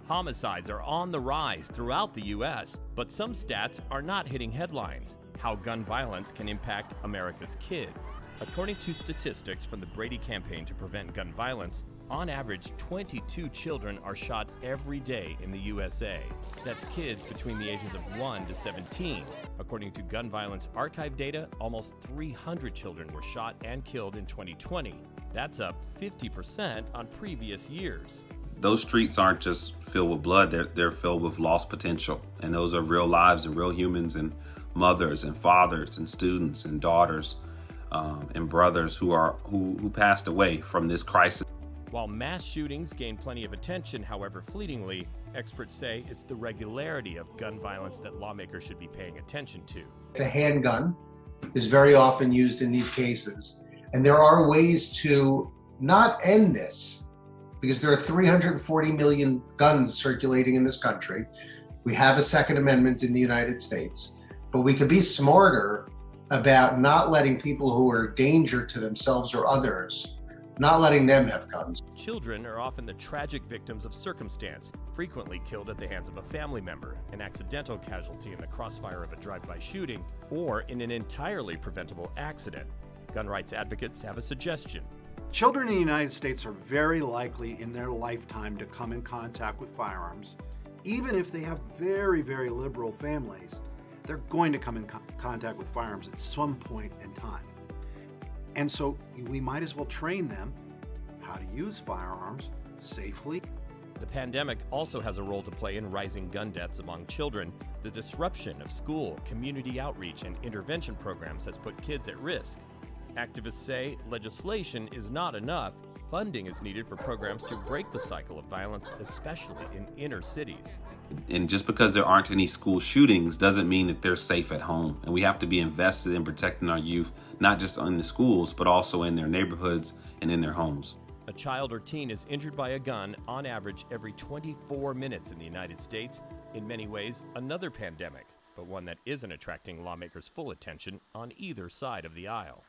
Homicides are on the rise throughout the U.S., but some stats are not hitting headlines. How gun violence can impact America's kids. According to statistics from the Brady Campaign to Prevent Gun Violence, on average, 22 children are shot every day in the USA. That's kids between the ages of 1 to 17. According to Gun Violence Archive data, almost 300 children were shot and killed in 2020. That's up 50% on previous years. Those streets aren't just filled with blood, they're filled with lost potential. And those are real lives and real humans and mothers and fathers and students and daughters and brothers who passed away from this crisis. While mass shootings gain plenty of attention, however fleetingly, experts say it's the regularity of gun violence that lawmakers should be paying attention to. The handgun is very often used in these cases, and there are ways to not end this, because there are 340 million guns circulating in this country. We have a Second Amendment in the United States, but we could be smarter about not letting people who are a danger to themselves or others, not letting them have guns. Children are often the tragic victims of circumstance, frequently killed at the hands of a family member, an accidental casualty in the crossfire of a drive-by shooting, or in an entirely preventable accident. Gun rights advocates have a suggestion. Children in the United States are very likely in their lifetime to come in contact with firearms. Even if they have very, very liberal families, they're going to come in contact with firearms at some point in time. And so we might as well train them how to use firearms safely. The pandemic also has a role to play in rising gun deaths among children. The disruption of school, community outreach, and intervention programs has put kids at risk. Activists say legislation is not enough. Funding is needed for programs to break the cycle of violence, especially in inner cities. And just because there aren't any school shootings doesn't mean that they're safe at home. And we have to be invested in protecting our youth, not just in the schools, but also in their neighborhoods and in their homes. A child or teen is injured by a gun on average every 24 minutes in the United States. In many ways, another pandemic, but one that isn't attracting lawmakers' full attention on either side of the aisle.